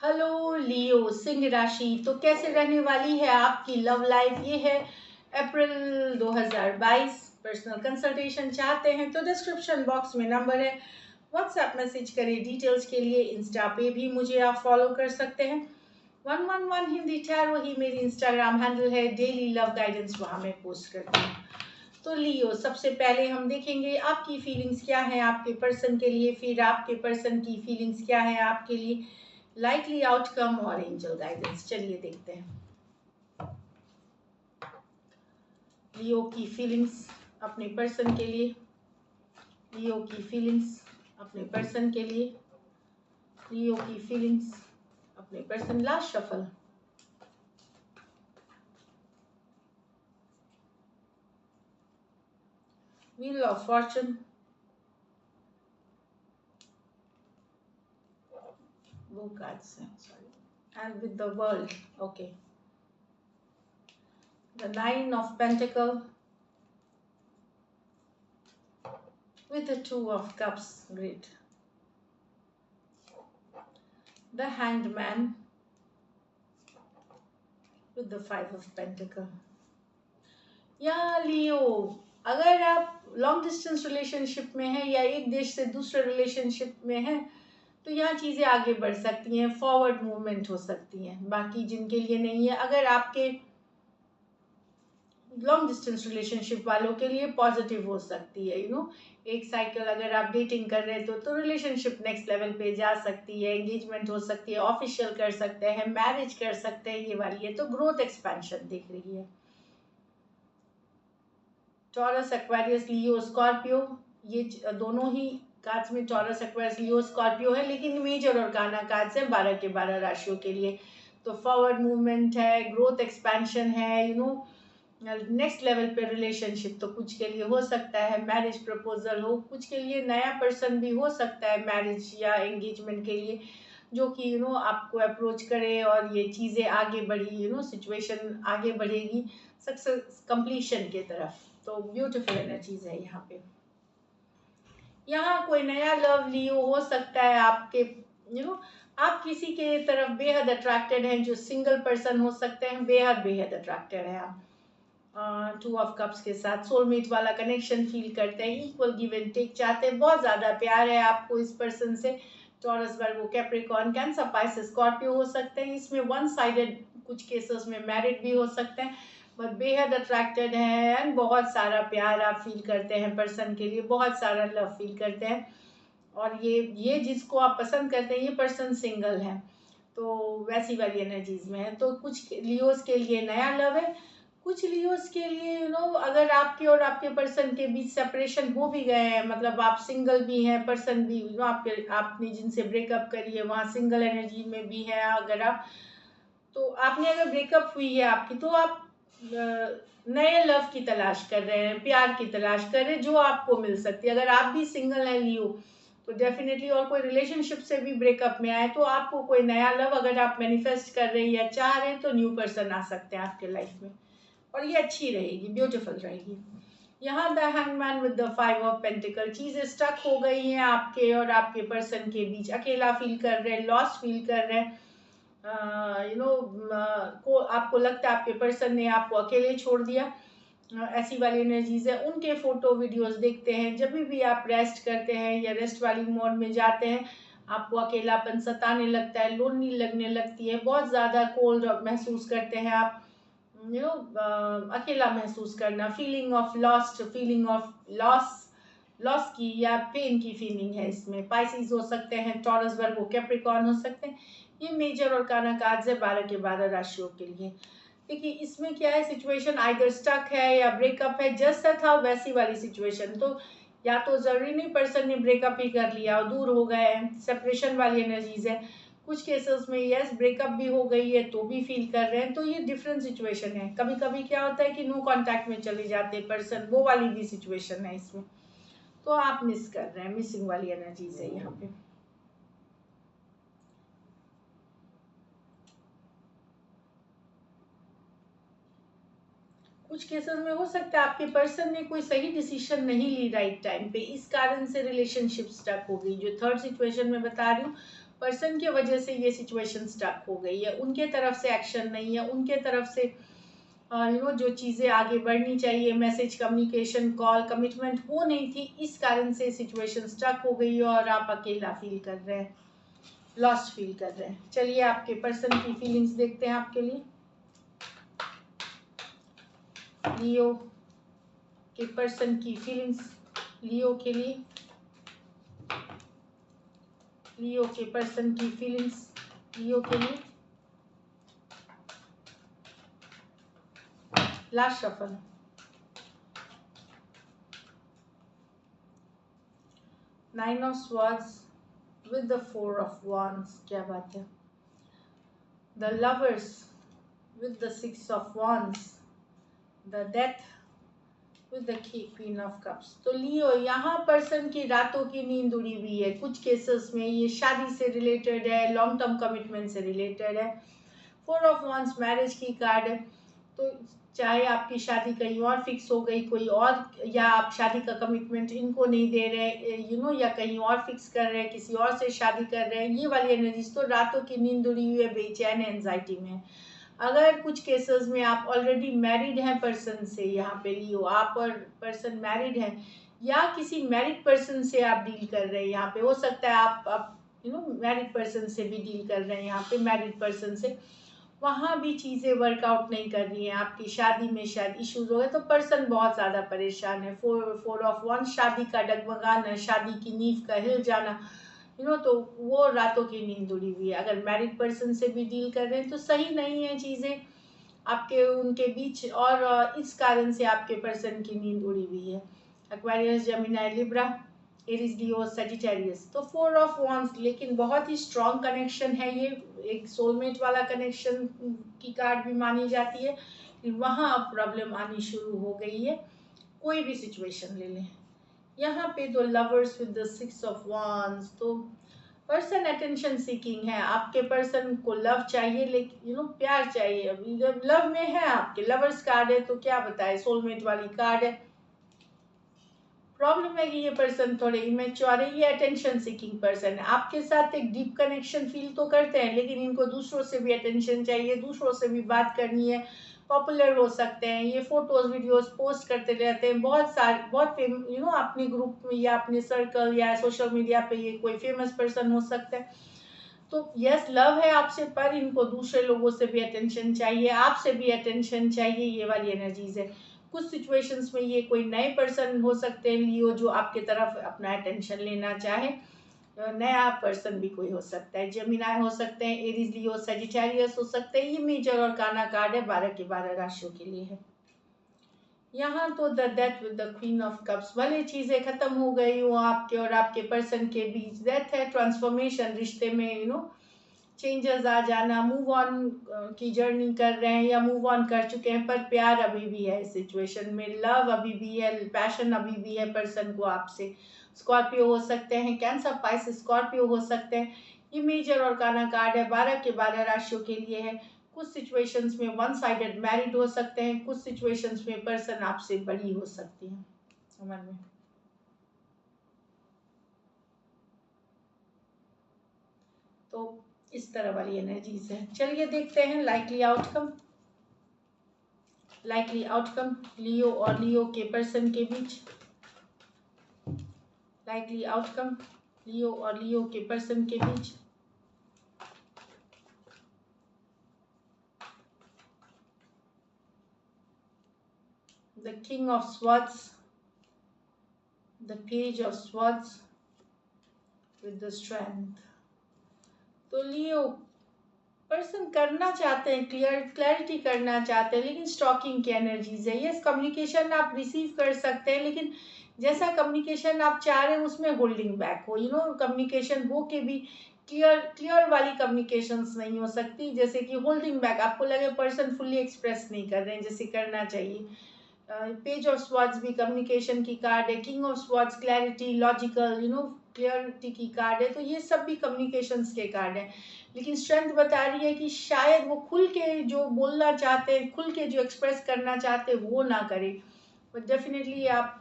Hello लियो सिंह राशि। तो कैसे रहने वाली है आपकी लव लाइफ? ये है अप्रैल 2022। पर्सनल कंसल्टेशन चाहते हैं तो डिस्क्रिप्शन बॉक्स में नंबर है, व्हाट्सएप मैसेज करें डिटेल्स के लिए। इंस्टा पे भी मुझे आप फॉलो कर सकते हैं। 111 हिंदी टैरो ही मेरी इंस्टाग्राम हैंडल है। डेली लव गाइडेंस वहाँ मैं पोस्ट करती हूँ। तो लियो, सबसे पहले हम देखेंगे आपकी फीलिंग्स क्या है आपके पर्सन के लिए, फिर आपके पर्सन की फीलिंग्स क्या है आपके लिए, लाइकली आउटकम और एंजल गाइडेंस। चलिए देखते हैं लियो की फीलिंग्स अपने पर्सन के लिए। लियो की फीलिंग्स अपने पर्सन के लिए। लियो की फीलिंग्स अपने person. Last shuffle. Wheel of Fortune. वो कार्ड्स हैं, sorry. And with the world, okay. The 9 of pentacle with the 2 of cups, great. The hanged man with the 5 of pentacle. या लियो, अगर आप लॉन्ग डिस्टेंस रिलेशनशिप में हैं या एक देश से दूसरे रिलेशनशिप में हैं तो यहाँ चीज़ें आगे बढ़ सकती हैं, फॉरवर्ड मूवमेंट हो सकती हैं। बाकी जिनके लिए नहीं है, अगर आपके लॉन्ग डिस्टेंस रिलेशनशिप वालों के लिए पॉजिटिव हो सकती है। एक साइकिल अगर आप डेटिंग कर रहे हैं तो रिलेशनशिप नेक्स्ट लेवल पे जा सकती है, एंगेजमेंट हो सकती है, ऑफिशियल कर सकते हैं, मैरिज कर सकते हैं। ये वाली है तो ग्रोथ एक्सपेंशन दिख रही है। टॉरस, एक्वेरियस, लियो, स्कॉर्पियो, ये दोनों ही कार्ड्स में टॉरस, एक्वेरियस, लियो, स्कॉर्पियो है, लेकिन मेजर और गाना कार्ड्स हैं 12 के 12 राशियों के लिए। तो फॉरवर्ड मूवमेंट है, ग्रोथ एक्सपेंशन है, नेक्स्ट लेवल पे रिलेशनशिप तो कुछ के लिए हो सकता है, मैरिज प्रपोजल हो, कुछ के लिए नया पर्सन भी हो सकता है मैरिज या एंगेजमेंट के लिए, जो कि आपको अप्रोच करे और ये चीज़ें आगे बढ़ी, सिचुएशन आगे बढ़ेगी सक्सेस कंप्लीशन के तरफ। तो ब्यूटीफुल एनर्जीज है यहाँ पे। यहाँ कोई नया लव लियो हो सकता है आपके, आप किसी के तरफ बेहद अट्रैक्टेड हैं, जो सिंगल पर्सन हो सकते हैं, बेहद अट्रैक्टेड है आप। 2 ऑफ कप्स के साथ सोलमेट वाला कनेक्शन फील करते हैं, इक्वल गिव एंड टेक चाहते हैं, बहुत ज़्यादा प्यार है आपको इस पर्सन से। टॉरस, वर्गो, कैप्रिकॉर्न, कैंसर, पाइसेस, स्कॉर्पियो हो सकते हैं। इसमें वन साइडेड कुछ केसेस में मैरिड भी हो सकते हैं, बट बेहद अट्रैक्टेड है एंड बहुत सारा प्यार आप फील करते हैं पर्सन के लिए, बहुत सारा लव फील करते हैं। और ये जिसको आप पसंद करते हैं ये पर्सन सिंगल है, तो वैसी वाली एनर्जीज में है। तो कुछ लियोस के लिए नया लव है, कुछ लियोस के लिए अगर आपके और आपके पर्सन के बीच सेपरेशन हो भी गए हैं, मतलब आप सिंगल भी हैं, पर्सन भी आपने जिनसे ब्रेकअप करी है वहाँ सिंगल एनर्जी में भी है, अगर आप तो आपने अगर ब्रेकअप हुई है आपकी, तो आप नए लव की तलाश कर रहे हैं, प्यार की तलाश कर रहे हैं, जो आपको मिल सकती है। अगर आप भी सिंगल हैं लियो तो डेफिनेटली, और कोई रिलेशनशिप से भी ब्रेकअप में आए तो आपको कोई नया लव अगर आप मैनिफेस्ट कर रहे हैं या चाह रहे हैं तो न्यू पर्सन आ सकते हैं आपके लाइफ में, और ये अच्छी रहेगी, ब्यूटीफुल रहेगी। यहाँ the hangman with the 5 of pentacle, चीज़ें स्टक हो गई हैं आपके और आपके पर्सन के बीच, अकेला फील कर रहे हैं, लॉस्ट फील कर रहे हैं, को आपको लगता है आपके पर्सन ने आपको अकेले छोड़ दिया, ऐसी वाली एनर्जीज है। उनके फोटो वीडियोस देखते हैं जब भी आप रेस्ट करते हैं या रेस्ट वाली मोड में जाते हैं, आपको अकेलापन सताने लगता है, लोनली लगने लगती है, बहुत ज़्यादा कोल्ड महसूस करते हैं आप, अकेला महसूस करना, feeling of lost, feeling of loss की या पेन की फीलिंग है इसमें। पाइसेस हो सकते हैं, टॉरस, वर्गो, कैप्रिकॉर्न हो सकते हैं। ये मेजर और काना कार्ड्स है 12 के 12 राशियों के लिए। देखिए इसमें क्या है, सिचुएशन आइदर स्टक है या ब्रेकअप है, जैसा था वैसी वाली सिचुएशन। तो या तो जरूरी नहीं पर्सन ने ब्रेकअप ही कर लिया और दूर हो गए हैं, सेपरेशन वाली एनर्जीज है। कुछ केसेस में यस ब्रेकअप भी हो गई है तो भी फील कर रहे हैं, तो ये डिफरेंट सिचुएशन है। कभी कभी क्या होता है कि नो कांटेक्ट में चले जाते हैं पर्सन, वो वाली भी सिचुएशन है इसमें, तो आप मिस कर रहे हैं, मिसिंग वाली एनर्जीज है यहाँ पे। कुछ केसेस में हो सकता है आपके पर्सन ने कोई सही डिसीजन नहीं ली राइट टाइम पे, इस कारण से रिलेशनशिप स्टक हो गई। जो थर्ड सिचुएशन में बता रही हूँ पर्सन की वजह से ये सिचुएशन स्टक हो गई है, उनके तरफ से एक्शन नहीं है, उनके तरफ से जो चीज़ें आगे बढ़नी चाहिए, मैसेज, कम्युनिकेशन, कॉल, कमिटमेंट, वो नहीं थी। इस कारण से सिचुएशन स्टक हो गई और आप अकेला फील कर रहे हैं, लॉस्ट फील कर रहे हैं। चलिए आपके पर्सन की फीलिंग्स देखते हैं आपके लिए। लियो के पर्सन की फीलिंग्स लियो के लिए, लियो के पर्सन की फीलिंग्स लियो के लिए। Last shuffle. Nine of swords with the four of wands, क्या बात है। The lovers with the six of wands, the death with the queen of cups। तो लियो, यहाँ पर्सन की रातों की नींद उड़ी हुई है। कुछ केसेस में ये शादी से रिलेटेड है, लॉन्ग टर्म कमिटमेंट से रिलेटेड है। फोर ऑफ wands मैरिज की कार्ड है। तो चाहे आपकी शादी कहीं और फिक्स हो गई, कोई और, या आप शादी का कमिटमेंट इनको नहीं दे रहे, या कहीं और फिक्स कर रहे हैं, किसी और से शादी कर रहे हैं, ये वाली एनर्जीज। तो रातों की नींद उड़ी हुई है, बेचैन, एंजाइटी में। अगर कुछ केसेस में आप ऑलरेडी मैरिड हैं पर्सन से, यहाँ पे लियो आप और पर्सन मैरिड हैं, या किसी मैरिड पर्सन से आप डील कर रहे हैं, यहाँ पे हो सकता है आप मैरिड पर्सन से भी डील कर रहे हैं, यहाँ पे मैरिड पर्सन से, वहाँ भी चीज़ें वर्कआउट नहीं कर रही हैं, आपकी शादी में शायद इश्यूज हो गए, तो पर्सन बहुत ज़्यादा परेशान है। फोर ऑफ वन, शादी का डगमगाना, शादी की नींव का हिल जाना, तो वो रातों की नींद उड़ी हुई है। अगर मैरिड पर्सन से भी डील कर रहे हैं तो सही नहीं है चीज़ें आपके उनके बीच, और इस कारण से आपके पर्सन की नींद उड़ी हुई है। एक्वेरियस, जेमिनी, लिब्रा, एरीज, लियो, सजिटेरियस। तो फोर ऑफ वॉन्ड्स, लेकिन बहुत ही स्ट्रॉन्ग कनेक्शन है ये, एक सोलमेट वाला कनेक्शन की कार्ड भी मानी जाती है। वहाँ अब प्रॉब्लम आनी शुरू हो गई है। कोई भी सिचुएशन ले लें, यहाँ पे दो lovers with the six of wands. तो पर्सन अटेंशन सीकिंग है, आपके पर्सन को लव चाहिए, लेकिन प्यार चाहिए। अभी जब लव में है, आपके लवर्स कार्ड है, तो क्या बताए, सोलमेट वाली कार्ड है। प्रॉब्लम है कि ये पर्सन थोड़े इमेच्योर है, ये अटेंशन सीकिंग पर्सन है। आपके साथ एक डीप कनेक्शन फील तो करते हैं, लेकिन इनको दूसरों से भी अटेंशन चाहिए, दूसरों से भी बात करनी है, पॉपुलर हो सकते हैं, ये फोटोज वीडियोस पोस्ट करते रहते हैं, बहुत अपने ग्रुप में या अपने सर्कल या सोशल मीडिया पे ये कोई फेमस पर्सन हो सकता है। तो यस, लव है आपसे, पर इनको दूसरे लोगों से भी अटेंशन चाहिए, आपसे भी अटेंशन चाहिए, ये वाली एनर्जीज है। कुछ सिचुएशंस में ये कोई नए पर्सन हो सकते हैं लियो, जो आपके तरफ अपना अटेंशन लेना चाहे। नया पर्सन भी कोई हो सकता है, जेमिनी हो सकते हैं, एरीज, लियो, सजिटेरियस हो सकते हैं। ये मेजर और काना कार्ड है, 12 के 12 राशियों के लिए है। यहाँ तो the death with the queen of cups, भले चीजें खत्म हो गई हो आपके और आपके पर्सन के बीच, डेथ है, ट्रांसफॉर्मेशन, रिश्ते में चेंजेस आ जाना, मूव ऑन की जर्नी कर रहे हैं या मूव ऑन कर चुके हैं, पर प्यार अभी भी है इस सिचुएशन में, लव अभी भी है, पैशन अभी भी है पर्सन को आपसे। स्कॉर्पियो हो सकते हैं, कैंसर, स्पाइसिस, स्कॉर्पियो हो सकते हैं। ये मेजर और काना कार्ड है, 12 के 12 राशियों के लिए है। कुछ सिचुएशंस में वन साइडेड मैरिड हो सकते हैं, कुछ सिचुएशंस में पर्सन आपसे बड़ी हो सकती है उम्र में। तो इस तरह वाली एनर्जीज है। चलिए देखते हैं लाइकली आउटकम। लाइकली आउटकम लियो और लियो के पर्सन के बीच। लाइकली आउटकम लियो और लियो के पर्सन के बीच। The King of Swords, the Page of Swords with the Strength। तो लियो पर्सन करना चाहते हैं, क्लैरिटी करना चाहते हैं, लेकिन स्टॉकिंग की एनर्जीज है। यस, कम्युनिकेशन आप रिसीव कर सकते हैं, लेकिन जैसा कम्युनिकेशन आप चाह रहे हैं उसमें होल्डिंग बैक हो, कम्युनिकेशन हो के भी क्लियर वाली कम्युनिकेशंस नहीं हो सकती, जैसे कि होल्डिंग बैक, आपको लगे पर्सन फुल्ली एक्सप्रेस नहीं कर रहे हैं जैसे करना चाहिए। पेज ऑफ स्वॉर्ड्स भी कम्युनिकेशन की कार्ड है। King of swords clarity, logical, clarity की कार्ड है। तो ये सब भी कम्युनिकेशंस के कार्ड है, लेकिन स्ट्रेंथ बता रही है कि शायद वो खुल के जो बोलना चाहते हैं, खुल के जो एक्सप्रेस करना चाहते हैं, वो ना करें। बट डेफिनेटली आप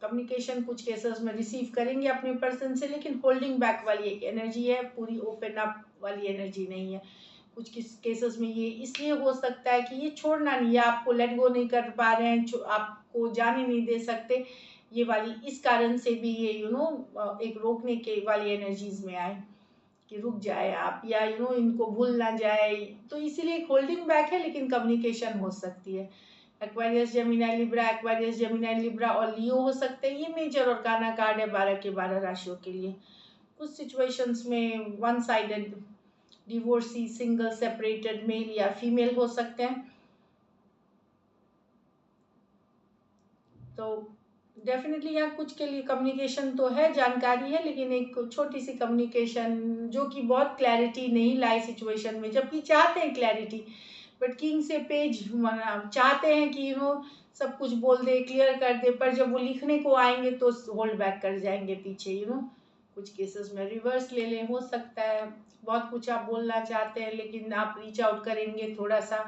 कम्युनिकेशन कुछ केसेस में रिसीव करेंगे अपने पर्सन से, लेकिन होल्डिंग बैक वाली एक एनर्जी है, पूरी ओपन अप वाली एनर्जी नहीं है। कुछ केसेस में ये इसलिए हो सकता है कि ये छोड़ना नहीं है, आपको लेट गो नहीं कर पा रहे हैं, आपको जाने नहीं दे सकते, ये वाली इस कारण से भी ये एक रोकने के वाली एनर्जीज में आए कि रुक जाए आप, या इनको भूल ना जाए, तो इसीलिए एक होल्डिंग बैक है, लेकिन कम्युनिकेशन हो सकती है। Aquarius Gemini Libra, Aquarius Gemini Libra और लियो हो सकते हैं। ये मेजर और काना कार्ड है 12 के 12 राशियों के लिए। कुछ सिचुएशंस में one sided divorcee, single, separated, male या फीमेल हो सकते हैं। तो डेफिनेटली यहाँ कुछ के लिए कम्युनिकेशन तो है, जानकारी है, लेकिन एक छोटी सी कम्युनिकेशन जो कि बहुत क्लैरिटी नहीं लाई सिचुएशन में, जबकि चाहते हैं क्लैरिटी, बट किंग से पेज चाहते हैं कि सब कुछ बोल दे, क्लियर कर दे, पर जब वो लिखने को आएंगे तो होल्ड बैक कर जाएंगे पीछे। कुछ केसेस में रिवर्स ले लें, हो सकता है बहुत कुछ आप बोलना चाहते हैं, लेकिन आप रीच आउट करेंगे थोड़ा सा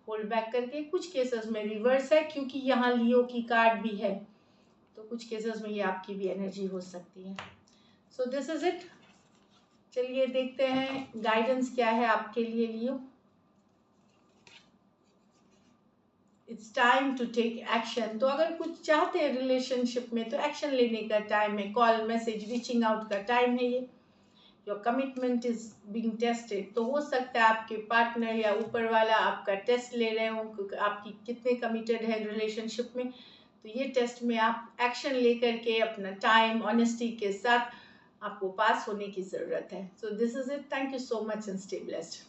होल्ड बैक करके। कुछ केसेस में रिवर्स है, क्योंकि यहाँ लियो की कार्ड भी है, तो कुछ केसेस में ये आपकी भी एनर्जी हो सकती है। So this is it. चलिए देखते हैं गाइडेंस क्या है आपके लिए Leo. It's time to take action. तो अगर कुछ चाहते हैं रिलेशनशिप में, तो एक्शन लेने का टाइम है, कॉल, मैसेज, रीचिंग आउट का टाइम है ये। Your commitment is being tested. तो हो सकता है आपके पार्टनर या ऊपर वाला आपका टेस्ट ले रहे हो, आपकी कितने कमिटेड है रिलेशनशिप में। तो ये टेस्ट में आप एक्शन लेकर के अपना टाइम ऑनेस्टी के साथ आपको पास होने की ज़रूरत है। So this is it. Thank you so much and stay blessed.